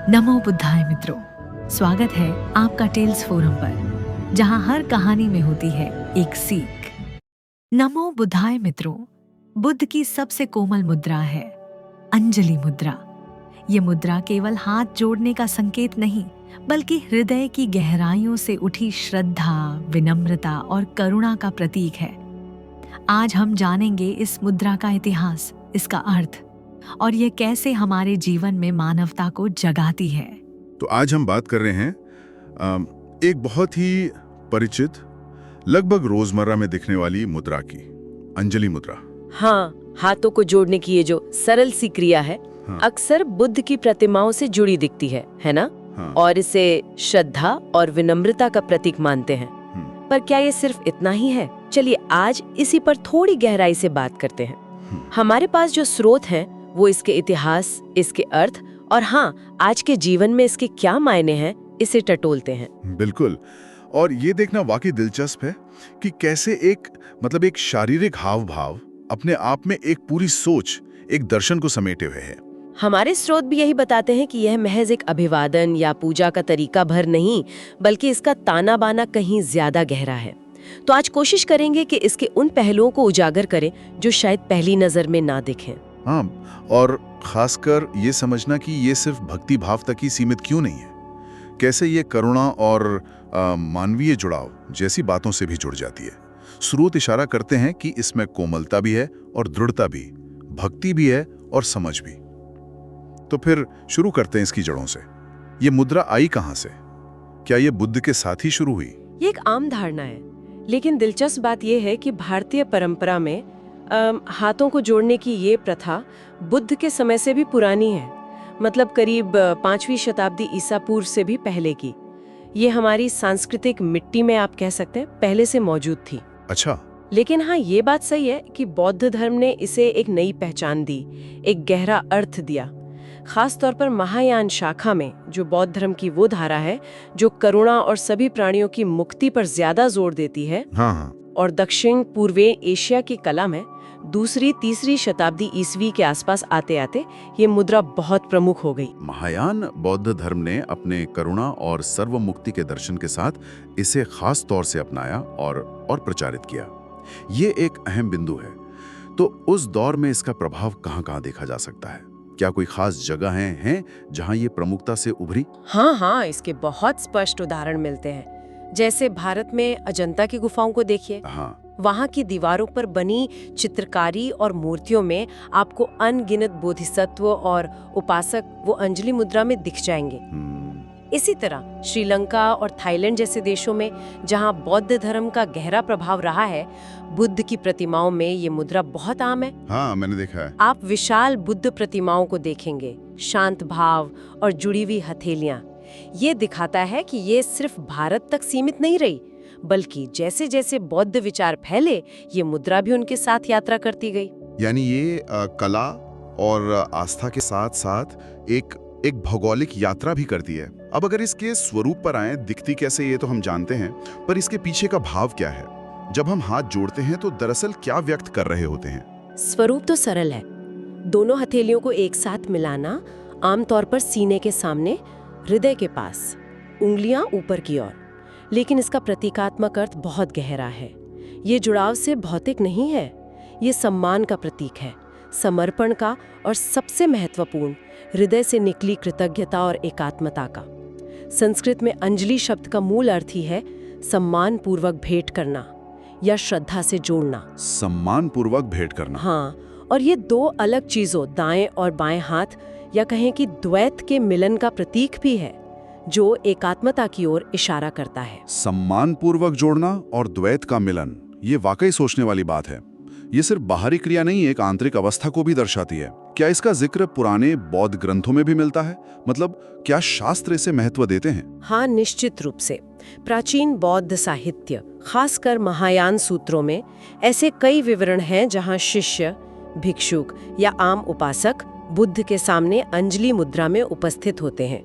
नमो बुद्धाय मित्रों, स्वागत है आपका टेल्स फोरम पर, जहां हर कहानी में होती है एक सीख। नमो बुद्धाय मित्रों, बुद्ध की सबसे कोमल मुद्रा है अंजलि मुद्रा। ये मुद्रा केवल हाथ जोड़ने का संकेत नहीं, बल्कि हृदय की गहराइयों से उठी श्रद्धा, विनम्रता और करुणा का प्रतीक है। आज हम जानेंगे इस मुद्रा का इतिहास, इसका अर्थ और ये कैसे हमारे जीवन में मानवता को जगाती है। तो आज हम बात कर रहे हैं एक बहुत ही परिचित, लगभग रोजमर्रा में दिखने वाली मुद्रा की, अंजलि मुद्रा। हाँ, हाथों को जोड़ने की ये जो सरल सी क्रिया है, हाँ। अक्सर बुद्ध की प्रतिमाओं से जुड़ी दिखती है ना? हाँ। और इसे श्रद्धा और विनम्रता का प्रतीक मानते हैं। पर क्या ये सिर्फ इतना ही है? चलिए आज इसी पर थोड़ी गहराई से बात करते हैं। हमारे पास जो स्रोत हैं, वो इसके इतिहास, इसके अर्थ और हाँ, आज के जीवन में इसके क्या मायने हैं, इसे टटोलते हैं। बिल्कुल। और ये देखना वाकई दिलचस्प है कि कैसे एक शारीरिक हाव भाव अपने आप में एक पूरी सोच, एक दर्शन को समेटे हुए है। हमारे स्रोत भी यही बताते हैं कि यह महज एक अभिवादन या पूजा का तरीका भर नहीं, बल्कि इसका ताना बाना कहीं ज्यादा गहरा है। तो आज कोशिश करेंगे कि इसके उन पहलुओं को उजागर करें जो शायद पहली नजर में ना दिखें। हाँ, और खासकर ये समझना कि ये सिर्फ भक्ति भाव तक ही सीमित क्यों नहीं है, कैसे ये करुणा और मानवीय जुड़ाव जैसी बातों से भी जुड़ जाती है। स्रोत इशारा करते हैं कि इसमें कोमलता भी है और दृढ़ता भी, भक्ति भी है और समझ भी। तो फिर शुरू करते हैं इसकी जड़ों से। ये मुद्रा आई कहाँ से? क्या ये बुद्ध के साथ ही शुरू हुई? ये एक आम धारणा है, लेकिन दिलचस्प बात यह है कि भारतीय परंपरा में हाथों को जोड़ने की ये प्रथा बुद्ध के समय से भी पुरानी है। मतलब करीब 5वीं शताब्दी ईसा पूर्व से भी पहले की। ये हमारी सांस्कृतिक मिट्टी में, आप कह सकते हैं, पहले से मौजूद थी। अच्छा। लेकिन हाँ, ये बात सही है कि बौद्ध धर्म ने इसे एक नई पहचान दी, एक गहरा अर्थ दिया। खास तौर पर महायान शाखा में, जो बौद्ध धर्म की वो धारा है जो करुणा और सभी प्राणियों की मुक्ति पर ज्यादा जोर देती है। हाँ। और दक्षिण पूर्वी एशिया की कला में 2री-3री शताब्दी ईस्वी के आसपास आते आते ये मुद्रा बहुत प्रमुख हो गई। महायान बौद्ध धर्म ने अपने करुणा और सर्वमुक्ति के दर्शन के साथ इसे खास तौर से अपनाया और प्रचारित किया। ये एक अहम बिंदु है। तो उस दौर में इसका प्रभाव कहाँ-कहाँ देखा जा सकता है? क्या कोई खास जगह हैं जहां ये प्रमुखता से उभरी? हाँ, इसके बहुत स्पष्ट उदाहरण मिलते हैं। जैसे भारत में अजंता की गुफाओं को देखिए। हाँ। वहाँ की दीवारों पर बनी चित्रकारी और मूर्तियों में आपको अनगिनत बोधिसत्व और उपासक वो अंजलि मुद्रा में दिख जाएंगे। इसी तरह श्रीलंका और थाईलैंड जैसे देशों में, जहाँ बौद्ध धर्म का गहरा प्रभाव रहा है, बुद्ध की प्रतिमाओं में ये मुद्रा बहुत आम है। हाँ, मैंने देखा है। आप विशाल बुद्ध प्रतिमाओं को देखेंगे, शांत भाव और जुड़ी हुई हथेलियां। ये दिखाता है कि ये सिर्फ भारत तक सीमित नहीं रही, बल्कि जैसे जैसे बौद्ध विचार फैले, ये मुद्रा भी उनके साथ यात्रा करती गई। यानी ये कला और आस्था के साथ साथ एक भौगोलिक यात्रा भी करती है। अब अगर इसके स्वरूप पर आए, दिखती कैसे ये तो हम जानते हैं, पर इसके पीछे का भाव क्या है? जब हम हाथ जोड़ते हैं तो दरअसल क्या व्यक्त कर रहे होते हैं? स्वरूप तो सरल है। दोनों हथेलियों को एक साथ मिलाना, आमतौर पर सीने के सामने, हृदय के पास, उंगलियां ऊपर की ओर। लेकिन इसका प्रतीकात्मक अर्थ बहुत गहरा है। ये जुड़ाव से भौतिक नहीं है, ये सम्मान का प्रतीक है, समर्पण का, और सबसे महत्वपूर्ण, हृदय से निकली कृतज्ञता और एकात्मता का। संस्कृत में अंजलि शब्द का मूल अर्थ ही है सम्मान पूर्वक भेंट करना या श्रद्धा से जोड़ना। सम्मान पूर्वक भेंट करना। हाँ, और ये दो अलग चीजों, दाएं और बाएं हाथ, या कहें कि द्वैत के मिलन का प्रतीक भी है, जो एकात्मता की ओर इशारा करता है। सम्मान पूर्वक जोड़ना और द्वैत का मिलन, ये वाकई सोचने वाली बात है। ये सिर्फ बाहरी क्रिया नहीं, एक आंतरिक अवस्था को भी दर्शाती है। क्या इसका जिक्र पुराने बौद्ध ग्रंथों में भी मिलता है? मतलब क्या शास्त्र इसे महत्व देते हैं? हाँ, निश्चित रूप से। प्राचीन बौद्ध साहित्य, खासकर महायान सूत्रों में ऐसे कई विवरण हैं जहाँ शिष्य, भिक्षुक या आम उपासक बुद्ध के सामने अंजलि मुद्रा में उपस्थित होते हैं।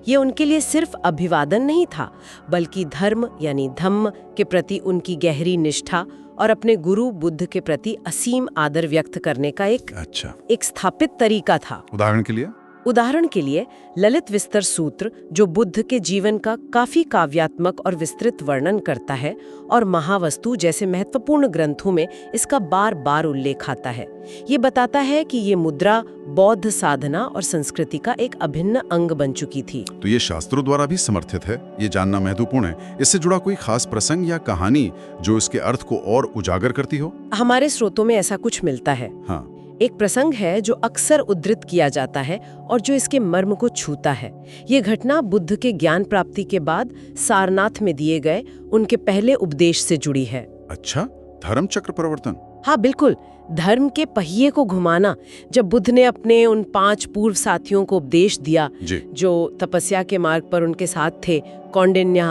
ये उनके लिए सिर्फ अभिवादन नहीं था, बल्कि धर्म यानी धम्म के प्रति उनकी गहरी निष्ठा और अपने गुरु बुद्ध के प्रति असीम आदर व्यक्त करने का एक स्थापित तरीका था। उदाहरण के लिए उदाहरण के लिए ललित विस्तर सूत्र, जो बुद्ध के जीवन का काफी काव्यात्मक और विस्तृत वर्णन करता है, और महावस्तु जैसे महत्वपूर्ण ग्रंथों में इसका बार बार उल्लेख आता है। ये बताता है कि ये मुद्रा बौद्ध साधना और संस्कृति का एक अभिन्न अंग बन चुकी थी। तो ये शास्त्रों द्वारा भी समर्थित है, ये जानना महत्वपूर्ण है। इससे जुड़ा कोई खास प्रसंग या कहानी जो इसके अर्थ को और उजागर करती हो? हमारे स्रोतों में ऐसा कुछ मिलता है। हाँ, एक प्रसंग है जो अक्सर उद्धृत किया जाता है और जो इसके मर्म को छूता है। ये घटना बुद्ध के ज्ञान प्राप्ति के बाद सारनाथ में दिए गए उनके पहले उपदेश से जुड़ी है। अच्छा, धर्म चक्र परिवर्तन। हाँ बिल्कुल, धर्म के पहिए को घुमाना। जब बुद्ध ने अपने उन 5 पूर्व साथियों को उपदेश दिया जी। जो तपस्या के मार्ग पर उनके साथ थे, कौंडिन्य,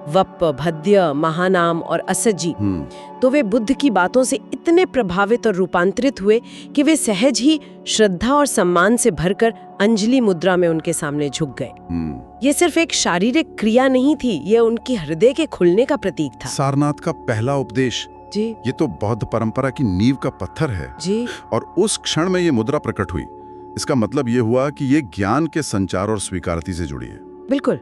वप्प, भद्य, महानाम और असज्जी, तो वे बुद्ध की बातों से इतने प्रभावित और रूपांतरित हुए कि वे सहज ही श्रद्धा और सम्मान से भरकर अंजलि मुद्रा में उनके सामने झुक गए। ये सिर्फ एक शारीरिक क्रिया नहीं थी, ये उनकी हृदय के खुलने का प्रतीक था। सारनाथ का पहला उपदेश, जी ये तो बौद्ध परंपरा की नींव का पत्थर है। जी। और उस क्षण में ये मुद्रा प्रकट हुई। इसका मतलब ये हुआ कि ये ज्ञान के संचार और स्वीकारती से जुड़ी है। बिल्कुल।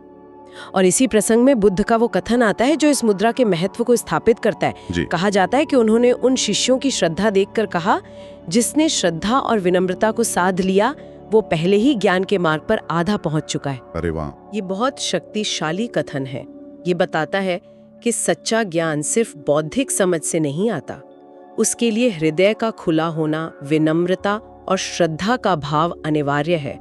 और इसी प्रसंग में बुद्ध का वो कथन आता है जो इस मुद्रा के महत्व को स्थापित करता है। कहा जाता है कि उन्होंने उन शिष्यों की श्रद्धा देखकर कहा, जिसने श्रद्धा और विनम्रता को साध लिया वो पहले ही ज्ञान के मार्ग पर आधा पहुंच चुका है। अरे वाह! ये बहुत शक्तिशाली कथन है। ये बताता है कि सच्चा ज्ञान सिर्फ बौद्धिक समझ से नहीं आता, उसके लिए हृदय का खुला होना, विनम्रता और श्रद्धा का भाव अनिवार्य है।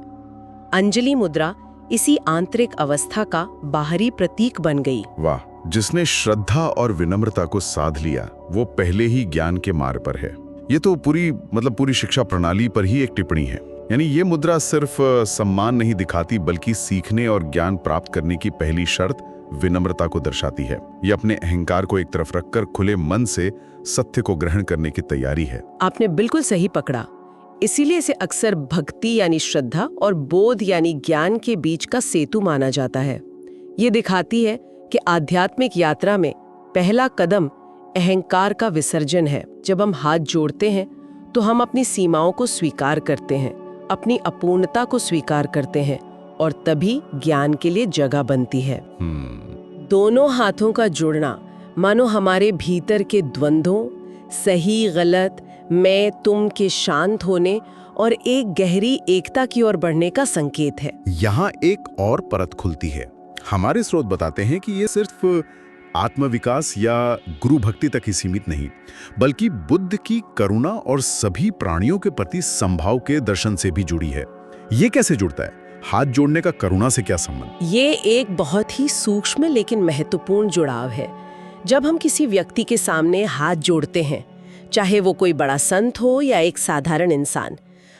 अंजलि मुद्रा इसी आंतरिक अवस्था का बाहरी प्रतीक बन गई। वाह! जिसने श्रद्धा और विनम्रता को साध लिया वो पहले ही ज्ञान के मार्ग पर है। ये तो पूरी शिक्षा प्रणाली पर ही एक टिप्पणी है। यानी ये मुद्रा सिर्फ सम्मान नहीं दिखाती, बल्कि सीखने और ज्ञान प्राप्त करने की पहली शर्त विनम्रता को दर्शाती है। ये अपने अहंकार को एक तरफ रखकर खुले मन से सत्य को ग्रहण करने की तैयारी है। आपने बिल्कुल सही पकड़ा। इसीलिए इसे अक्सर भक्ति यानी श्रद्धा और बोध यानी ज्ञान के बीच का सेतु माना जाता है। ये दिखाती है कि आध्यात्मिक यात्रा में पहला कदम अहंकार का विसर्जन है। जब हम हाथ जोड़ते हैं तो हम अपनी सीमाओं को स्वीकार करते हैं, अपनी अपूर्णता को स्वीकार करते हैं, और तभी ज्ञान के लिए जगह बनती है। दोनों हाथों का जुड़ना मानो हमारे भीतर के द्वंद्वों, सही गलत, मैं तुम के शांत होने और एक गहरी एकता की ओर बढ़ने का संकेत है। यहाँ एक और परत खुलती है। हमारे स्रोत बताते हैं कि ये सिर्फ आत्मविकास या गुरु भक्ति तक ही सीमित नहीं, बल्कि बुद्ध की करुणा और सभी प्राणियों के प्रति समभाव के दर्शन से भी जुड़ी है। ये कैसे जुड़ता है? हाथ जोड़ने का करुणा से क्या संबंध? ये एक बहुत ही सूक्ष्म लेकिन महत्वपूर्ण जुड़ाव है। जब हम किसी व्यक्ति के सामने हाथ जोड़ते हैं, चाहे वो कोई बड़ा संत हो या एक साधारण इंसान,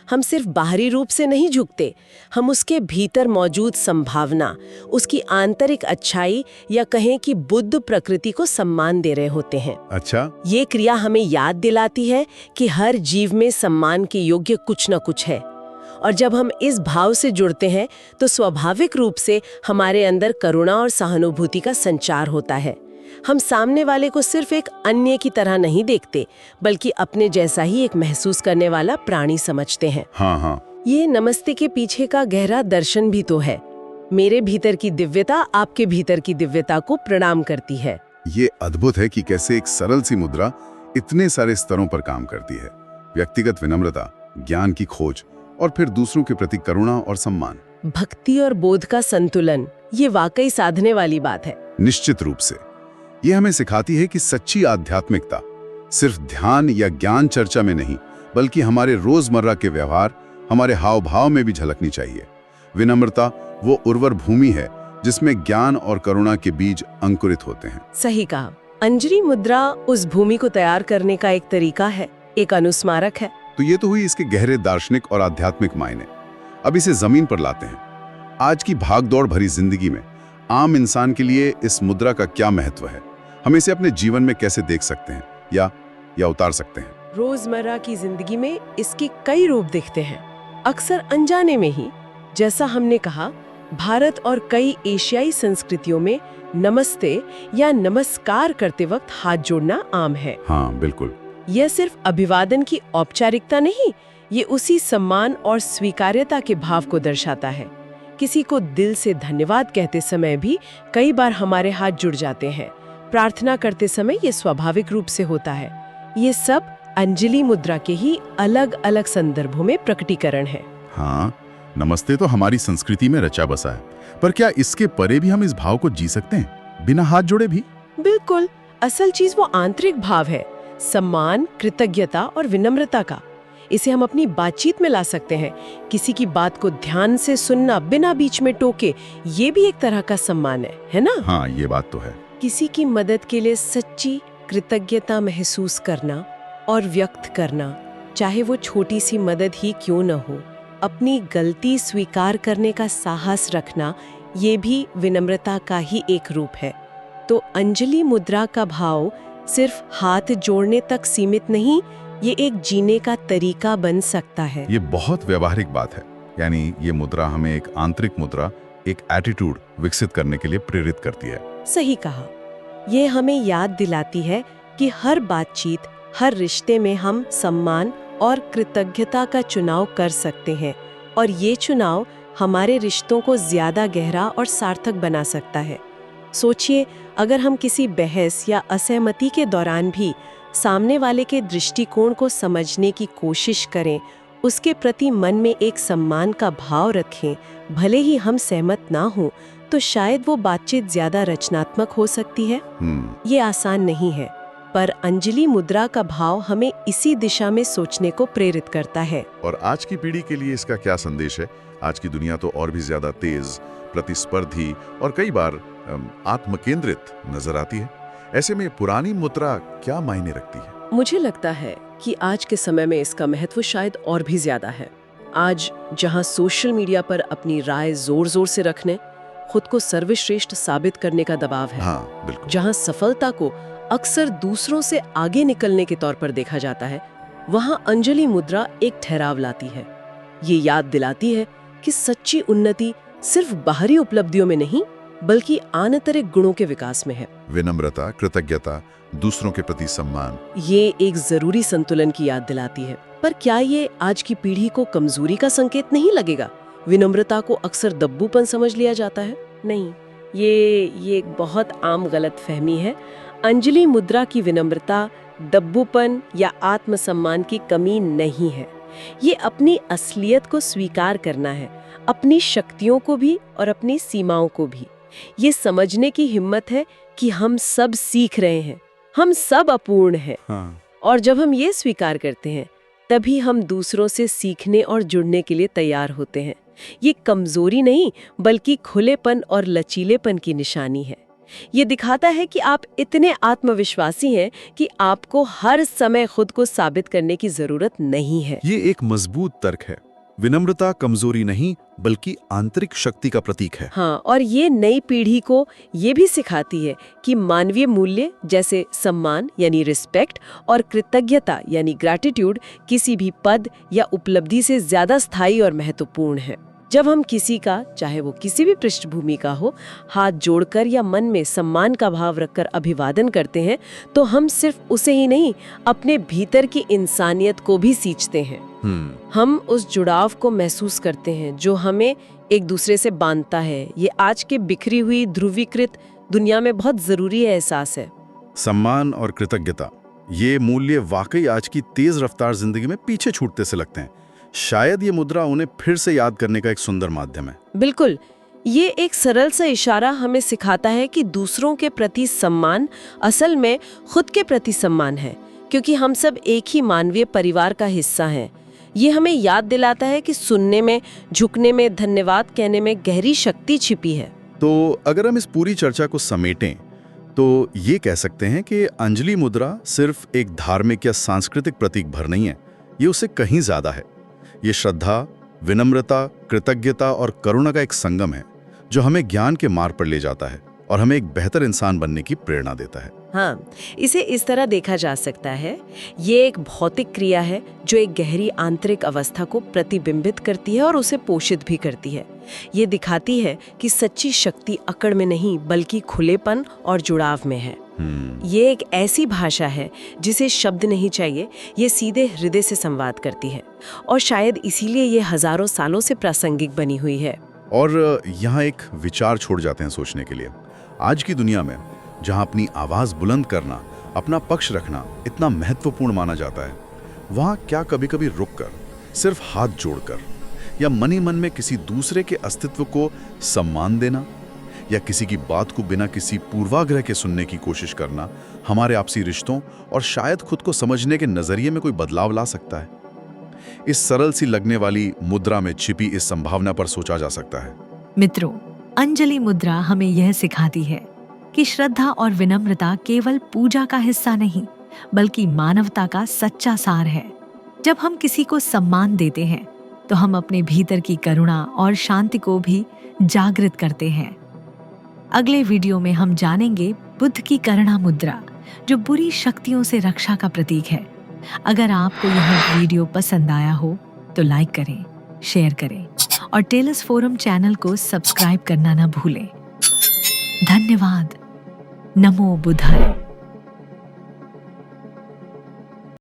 हम सिर्फ बाहरी रूप से नहीं झुकते, हम उसके भीतर मौजूद संभावना, उसकी आंतरिक अच्छाई या कहें कि बुद्ध प्रकृति को सम्मान दे रहे होते हैं। अच्छा, ये क्रिया हमें याद दिलाती है कि हर जीव में सम्मान के योग्य कुछ न कुछ है, और जब हम इस भाव से जुड़ते हैं तो स्वाभाविक रूप से हमारे अंदर करुणा और सहानुभूति का संचार होता है। हम सामने वाले को सिर्फ एक अन्य की तरह नहीं देखते, बल्कि अपने जैसा ही एक महसूस करने वाला प्राणी समझते हैं। हाँ। ये नमस्ते के पीछे का गहरा दर्शन भी तो है। मेरे भीतर की दिव्यता आपके भीतर की दिव्यता को प्रणाम करती है। ये अद्भुत है कि कैसे एक सरल सी मुद्रा इतने सारे स्तरों पर काम करती है। व्यक्तिगत विनम्रता, ज्ञान की खोज, और फिर दूसरों के प्रति करुणा और सम्मान। भक्ति और बोध का संतुलन, ये वाकई साधने वाली बात है। निश्चित रूप से ये हमें सिखाती है कि सच्ची आध्यात्मिकता सिर्फ ध्यान या ज्ञान चर्चा में नहीं, बल्कि हमारे रोजमर्रा के व्यवहार, हमारे हाव भाव में भी झलकनी चाहिए। विनम्रता वो उर्वर भूमि है जिसमें ज्ञान और करुणा के बीज अंकुरित होते हैं। सही कहा। अंजलि मुद्रा उस भूमि को तैयार करने का एक तरीका है, एक अनुस्मारक है। तो ये तो हुई इसके गहरे दार्शनिक और आध्यात्मिक मायने। अब इसे जमीन पर लाते हैं। आज की भागदौड़ भरी जिंदगी में आम इंसान के लिए इस मुद्रा का क्या महत्व है? हम इसे अपने जीवन में कैसे देख सकते हैं या उतार सकते हैं? रोजमर्रा की जिंदगी में इसके कई रूप दिखते हैं, अक्सर अनजाने में ही। जैसा हमने कहा, भारत और कई एशियाई संस्कृतियों में नमस्ते या नमस्कार करते वक्त हाथ जोड़ना आम है। हाँ बिल्कुल। यह सिर्फ अभिवादन की औपचारिकता नहीं, ये उसी सम्मान और स्वीकार्यता के भाव को दर्शाता है। किसी को दिल से धन्यवाद कहते समय भी कई बार हमारे हाथ जुड़ जाते हैं। प्रार्थना करते समय ये स्वाभाविक रूप से होता है। ये सब अंजलि मुद्रा के ही अलग अलग संदर्भों में प्रकटीकरण है। हाँ, नमस्ते तो हमारी संस्कृति में रचा बसा है, पर क्या इसके परे भी हम इस भाव को जी सकते हैं, बिना हाथ जोड़े भी? बिल्कुल, असल चीज वो आंतरिक भाव है, सम्मान, कृतज्ञता और विनम्रता का। इसे हम अपनी बातचीत में ला सकते हैं। किसी की बात को ध्यान से सुनना बिना बीच में टोके, ये भी एक तरह का सम्मान है ना? हाँ, ये बात तो है। किसी की मदद के लिए सच्ची कृतज्ञता महसूस करना और व्यक्त करना, चाहे वो छोटी सी मदद ही क्यों न हो। अपनी गलती स्वीकार करने का साहस रखना, ये भी विनम्रता का ही एक रूप है। तो अंजलि मुद्रा का भाव सिर्फ हाथ जोड़ने तक सीमित नहीं, ये एक जीने का तरीका बन सकता है। ये बहुत व्यवहारिक बात है। यानी ये मुद्रा हमें एक आंतरिक मुद्रा, एक एटीट्यूड विकसित करने के लिए प्रेरित करती है। सही कहा। ये हमें याद दिलाती है कि हर बातचीत, हर रिश्ते में हम सम्मान और कृतज्ञता का चुनाव कर सकते हैं, और ये चुनाव हमारे रिश्तों को ज्यादा गहरा और सार्थक बना सकता है। सोचिए, अगर हम किसी बहस या असहमति के दौरान भी सामने वाले के दृष्टिकोण को समझने की कोशिश करें, उसके प्रति मन में एक सम्मान का भाव रखें, भले ही हम सहमत ना हो, तो शायद वो बातचीत ज्यादा रचनात्मक हो सकती है। ये आसान नहीं है, पर अंजलि मुद्रा का भाव हमें इसी दिशा में सोचने को प्रेरित करता है। और आज की पीढ़ी के लिए इसका क्या संदेश है? आज की दुनिया तो और भी ज्यादा तेज, प्रतिस्पर्धी और कई बार आत्मकेंद्रित नजर आती है। ऐसे में पुरानी मुद्रा क्या मायने रखती है? मुझे लगता है कि आज के समय में इसका महत्व शायद और भी ज्यादा है। आज जहां सोशल मीडिया पर अपनी राय जोर जोर से रखने, खुद को सर्वश्रेष्ठ साबित करने का दबाव है, हाँ, बिल्कुल। जहां सफलता को अक्सर दूसरों से आगे निकलने के तौर पर देखा जाता है, वहां अंजलि मुद्रा एक ठहराव लाती है। ये याद दिलाती है कि सच्ची उन्नति सिर्फ बाहरी उपलब्धियों में नहीं, बल्कि आंतरिक गुणों के विकास में है। विनम्रता, कृतज्ञता, दूसरों के प्रति सम्मान, ये एक जरूरी संतुलन की याद दिलाती है। पर क्या ये आज की पीढ़ी को कमजोरी का संकेत नहीं लगेगा? विनम्रता को अक्सर दब्बूपन समझ लिया जाता है। नहीं, ये एक बहुत आम गलतफहमी है। अंजलि मुद्रा की विनम्रता दब्बूपन या आत्मसम्मान की कमी नहीं है। ये अपनी असलियत को स्वीकार करना है, अपनी शक्तियों को भी और अपनी सीमाओं को भी। ये समझने की हिम्मत है कि हम सब सीख रहे हैं, हम सब अपूर्ण हैं। हाँ। और जब हम ये स्वीकार करते हैं, तभी हम दूसरों से सीखने और जुड़ने के लिए तैयार होते हैं। ये कमजोरी नहीं, बल्कि खुलेपन और लचीलेपन की निशानी है। ये दिखाता है कि आप इतने आत्मविश्वासी हैं कि आपको हर समय खुद को साबित करने की जरूरत नहीं है। ये एक मजबूत तर्क है। विनम्रता कमजोरी नहीं, बल्कि आंतरिक शक्ति का प्रतीक है। हाँ, और ये नई पीढ़ी को ये भी सिखाती है कि मानवीय मूल्य जैसे सम्मान यानी रिस्पेक्ट और कृतज्ञता यानी ग्रैटिट्यूड किसी भी पद या उपलब्धि से ज्यादा स्थायी और महत्वपूर्ण है। जब हम किसी का, चाहे वो किसी भी पृष्ठभूमि का हो, हाथ जोड़कर या मन में सम्मान का भाव रखकर अभिवादन करते हैं, तो हम सिर्फ उसे ही नहीं, अपने भीतर की इंसानियत को भी सींचते हैं। हम उस जुड़ाव को महसूस करते हैं जो हमें एक दूसरे से बांधता है। ये आज के बिखरी हुई ध्रुवीकृत दुनिया में बहुत जरूरी एहसास है। सम्मान और कृतज्ञता, ये मूल्य वाकई आज की तेज रफ्तार जिंदगी में पीछे छूटते से लगते हैं। शायद ये मुद्रा उन्हें फिर से याद करने का एक सुंदर माध्यम है। बिल्कुल, ये एक सरल सा इशारा हमें सिखाता है कि दूसरों के प्रति सम्मान असल में खुद के प्रति सम्मान है, क्योंकि हम सब एक ही मानवीय परिवार का हिस्सा हैं। ये हमें याद दिलाता है कि सुनने में, झुकने में, धन्यवाद कहने में गहरी शक्ति छिपी है। तो अगर हम इस पूरी चर्चा को समेटें, तो ये कह सकते हैं कि अंजलि मुद्रा सिर्फ एक धार्मिक या सांस्कृतिक प्रतीक भर नहीं है, ये उससे कहीं ज्यादा है। ये श्रद्धा, विनम्रता, कृतज्ञता और करुणा का एक संगम है जो हमें ज्ञान के मार्ग पर ले जाता है और हमें एक बेहतर इंसान बनने की प्रेरणा देता है। हाँ, इसे इस तरह देखा जा सकता है, ये एक भौतिक क्रिया है जो एक गहरी आंतरिक अवस्था को प्रतिबिंबित करती है और उसे पोषित भी करती है। ये दिखाती है कि सच्ची शक्ति अकड़ में नहीं, बल्कि खुलेपन और जुड़ाव में है। ये एक ऐसी भाषा है जिसे शब्द नहीं चाहिए, ये सीधे हृदय से संवाद करती है और शायद इसीलिए ये हजारों सालों से प्रासंगिक बनी हुई है। और यहाँ एक विचार छोड़ जाते हैं सोचने के लिए। आज की दुनिया में जहाँ अपनी आवाज़ बुलंद करना, अपना पक्ष रखना इतना महत्वपूर्ण माना जाता है, वहाँ क्या कभी कभी रुककर, सिर्फ हाथ जोड़कर या मन ही मन में किसी दूसरे के अस्तित्व को सम्मान देना या किसी की बात को बिना किसी पूर्वाग्रह के सुनने की कोशिश करना हमारे आपसी रिश्तों और शायद खुद को समझने के नजरिए में कोई बदलाव ला सकता है। इस सरल सी लगने वाली मुद्रा में छिपी इस संभावना पर सोचा जा सकता है। मित्रों, अंजलि मुद्रा हमें यह सिखाती है कि श्रद्धा और विनम्रता केवल पूजा का हिस्सा नहीं, बल्कि मानवता का सच्चा सार है। जब हम किसी को सम्मान देते हैं तो हम अपने भीतर की करुणा और शांति को भी जागृत करते हैं। अगले वीडियो में हम जानेंगे बुद्ध की करुणा मुद्रा, जो बुरी शक्तियों से रक्षा का प्रतीक है। अगर आपको यह वीडियो पसंद आया हो तो लाइक करें, शेयर करें और टेल्स फोरम चैनल को सब्सक्राइब करना न भूलें। धन्यवाद। नमो बुद्धाय।